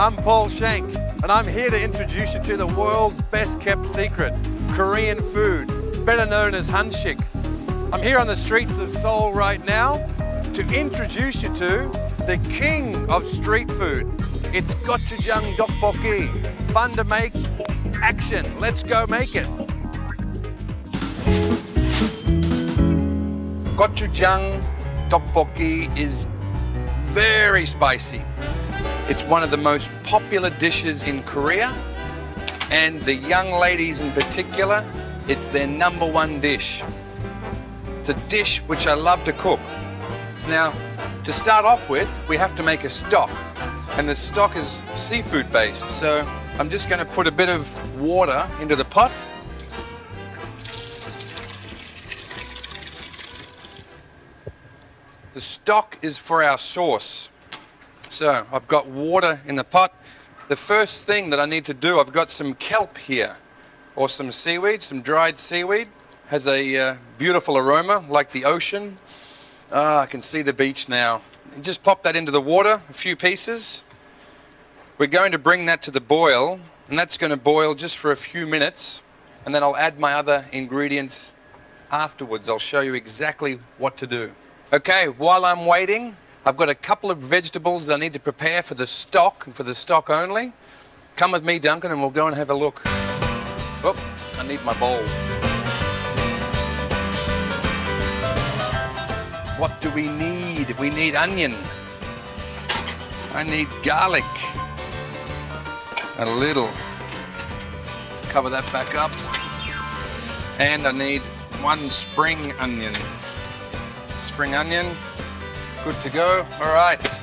I'm Paul Schenk, and I'm here to introduce you to the world's best kept secret, Korean food, better known as hanshik. I'm here on the streets of Seoul right now to introduce you to the king of street food. It's gochujang tteokbokki. Fun to make, action. Let's go make it. Gochujang tteokbokki is very spicy. It's one of the most popular dishes in Korea, and the young ladies in particular, it's their #1 dish. It's a dish which I love to cook. Now, to start off with, we have to make a stock, and the stock is seafood based, so I'm just going to put a bit of water into the pot. The stock is for our sauce. So I've got water in the pot. The first thing that I need to do, I've got some kelp here, or some seaweed, some dried seaweed. Has a beautiful aroma, like the ocean. I can see the beach now. And just pop that into the water, a few pieces. We're going to bring that to the boil, and that's going to boil just for a few minutes, and then I'll add my other ingredients afterwards. I'll show you exactly what to do. Okay, while I'm waiting, I've got a couple of vegetables that I need to prepare for the stock, and for the stock only. Come with me, Duncan, and we'll go and have a look. Oh, I need my bowl. What do we need? We need onion. I need garlic. A little. Cover that back up. And I need 1 spring onion. Spring onion. Good to go. All right.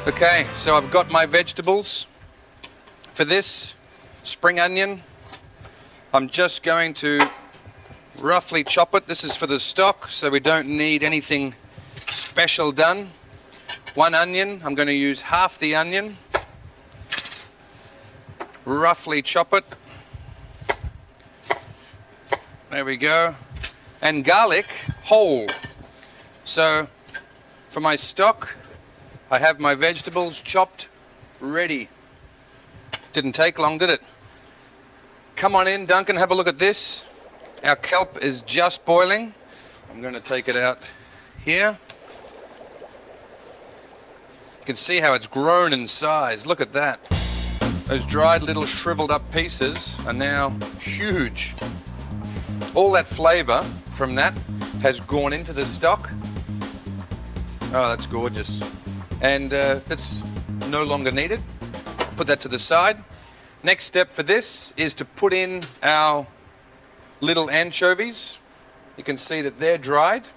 Okay, so I've got my vegetables. For this spring onion, I'm just going to roughly chop it. This is for the stock, so we don't need anything special done. 1 onion, I'm going to use half the onion. Roughly chop it. There we go. And garlic, whole. So for my stock, I have my vegetables chopped, ready. Didn't take long, did it? Come on in, Duncan, have a look at this. Our kelp is just boiling. I'm going to take it out here. You can see how it's grown in size. Look at that. Those dried little shriveled up pieces are now huge. All that flavor from that has gone into the stock. Oh, that's gorgeous. And that's no longer needed. Put that to the side. Next step for this is to put in our little anchovies. You can see that they're dried.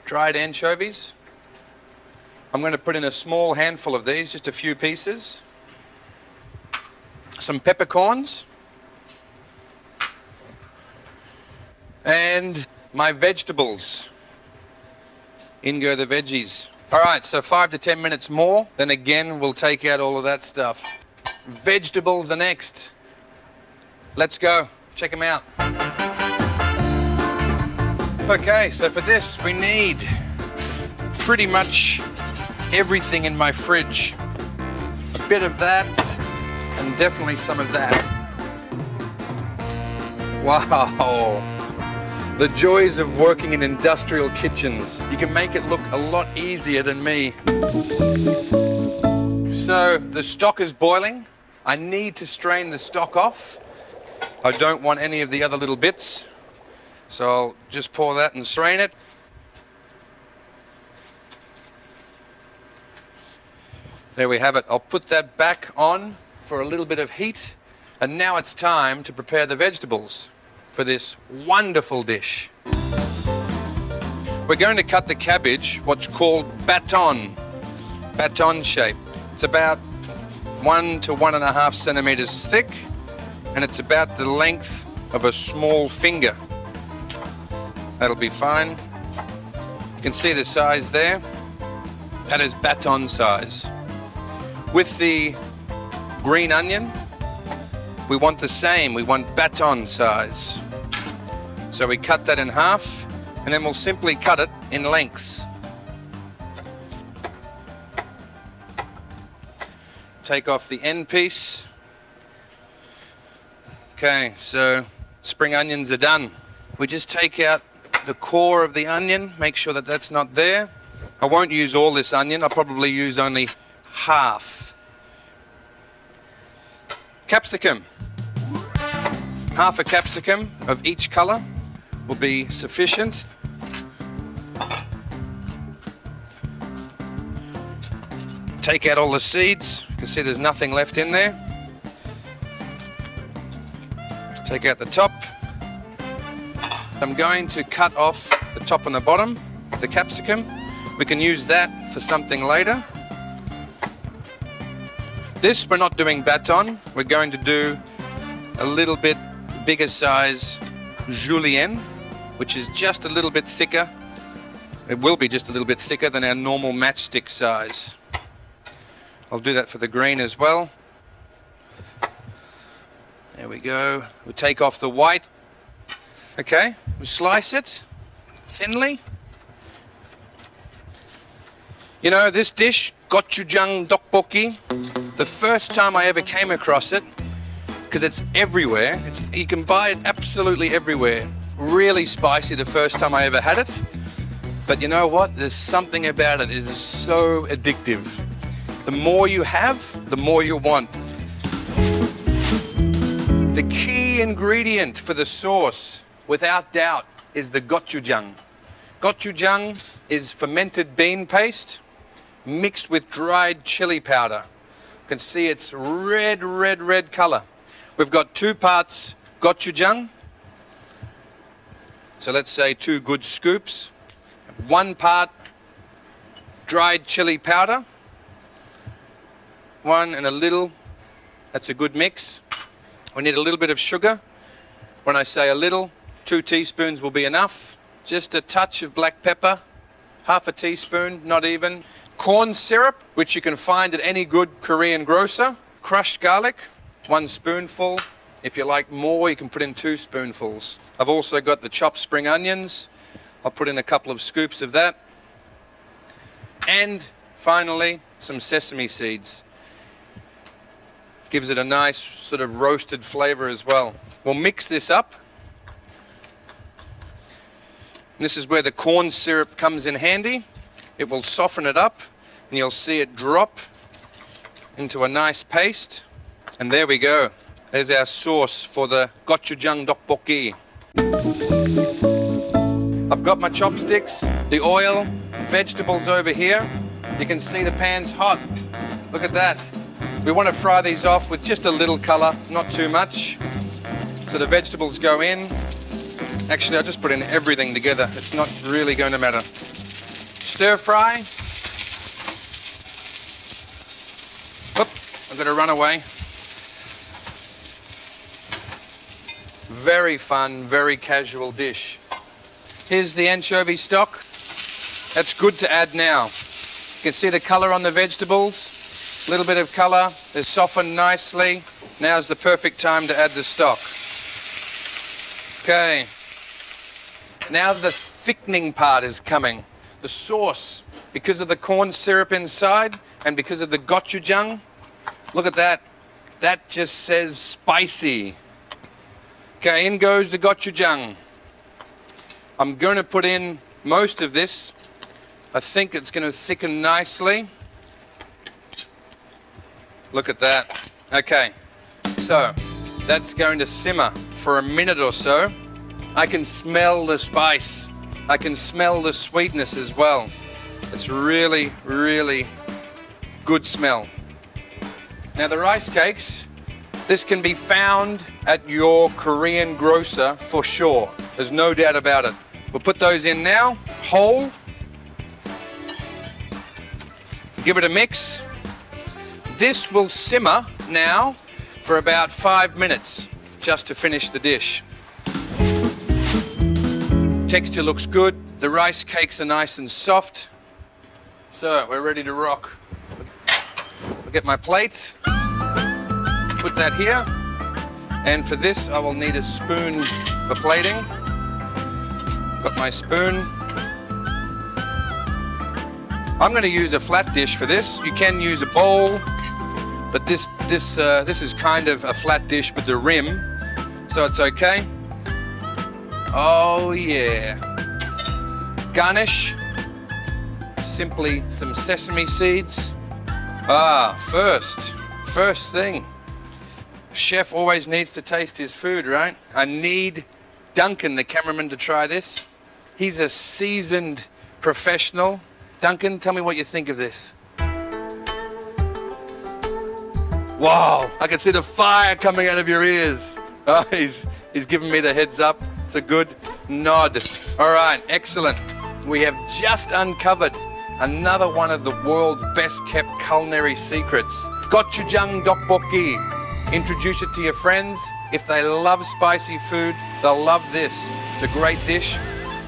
Dried anchovies. I'm going to put in a small handful of these, just a few pieces. Some peppercorns. And my vegetables. In go the veggies. All right, so 5 to 10 minutes more. Then again, we'll take out all of that stuff. Vegetables are next. Let's go. Check them out. Okay, so for this, we need pretty much everything in my fridge. A bit of that, and definitely some of that. Wow. The joys of working in industrial kitchens. You can make it look a lot easier than me. So the stock is boiling. I need to strain the stock off. I don't want any of the other little bits. So I'll just pour that and strain it. There we have it. I'll put that back on for a little bit of heat. And now it's time to prepare the vegetables for this wonderful dish. We're going to cut the cabbage, what's called baton shape. It's about 1 to 1.5 centimeters thick, and it's about the length of a small finger. That'll be fine. You can see the size there. That is baton size. With the green onion, we want the same. We want baton size. So we cut that in half, and then we'll simply cut it in lengths. take off the end piece. Okay, so spring onions are done. We just take out the core of the onion, make sure that that's not there. I won't use all this onion, I'll probably use only half. Capsicum. Half a capsicum of each colour will be sufficient. Take out all the seeds. You can see there's nothing left in there. Take out the top. I'm going to cut off the top and the bottom of the capsicum. We can use that for something later. This we're not doing baton. We're going to do a little bit bigger size julienne, which is just a little bit thicker. It will be just a little bit thicker than our normal matchstick size. I'll do that for the green as well. There we go. We take off the white. Okay, we slice it thinly. You know, this dish, gochujang tteokbokki, the first time I ever came across it, because it's everywhere, you can buy it absolutely everywhere. Really spicy the first time I ever had it. But you know what? There's something about it. It is so addictive. The more you have, the more you want. The key ingredient for the sauce, without doubt, is the gochujang. Gochujang is fermented bean paste mixed with dried chili powder. You can see it's red, red, red color. We've got 2 parts gochujang. So let's say 2 good scoops. 1 part dried chili powder. 1 and a little. That's a good mix. We need a little bit of sugar. When I say a little, 2 teaspoons will be enough. Just a touch of black pepper, half a teaspoon, not even. Corn syrup, which you can find at any good Korean grocer. Crushed garlic, 1 spoonful. If you like more, you can put in 2 spoonfuls. I've also got the chopped spring onions. I'll put in a couple of scoops of that. And finally, some sesame seeds. Gives it a nice sort of roasted flavor as well. We'll mix this up. This is where the corn syrup comes in handy. It will soften it up and you'll see it drop into a nice paste. And there we go. There's our sauce for the gochujang tteokbokki. I've got my chopsticks, the oil, vegetables over here. You can see the pan's hot. Look at that. We want to fry these off with just a little color, not too much. So the vegetables go in. Actually, I'll just put in everything together. It's not really going to matter. Stir fry. Whoop, I'm going to run away. Very fun, very casual dish. Here's the anchovy stock. That's good to add now. You can see the color on the vegetables. A little bit of color. They're softened nicely. Now's the perfect time to add the stock. Okay. Now the thickening part is coming. The sauce, because of the corn syrup inside and because of the gochujang, look at that. That just says spicy. Okay, in goes the gochujang. I'm going to put in most of this. I think it's going to thicken nicely. Look at that. Okay, so that's going to simmer for a minute or so. I can smell the spice. I can smell the sweetness as well. It's really, really good smell. Now the rice cakes, this can be found at your Korean grocer for sure. There's no doubt about it. We'll put those in now, whole. Give it a mix. This will simmer now for about 5 minutes just to finish the dish. Texture looks good. The rice cakes are nice and soft. So we're ready to rock. I'll get my plate, put that here. And for this, I will need a spoon for plating. Got my spoon. I'm going to use a flat dish for this. You can use a bowl, but this is kind of a flat dish with the rim, so it's okay. Oh yeah. Garnish, simply some sesame seeds. First thing. Chef always needs to taste his food, right? I need Duncan, the cameraman, to try this. He's a seasoned professional. Duncan, tell me what you think of this. Wow, I can see the fire coming out of your ears. Oh, he's giving me the heads up. It's a good nod. All right, excellent. We have just uncovered another one of the world's best kept culinary secrets. Gochujang tteokbokki. Introduce it to your friends. If they love spicy food, they'll love this. It's a great dish.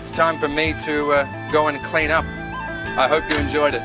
It's time for me to go and clean up. I hope you enjoyed it.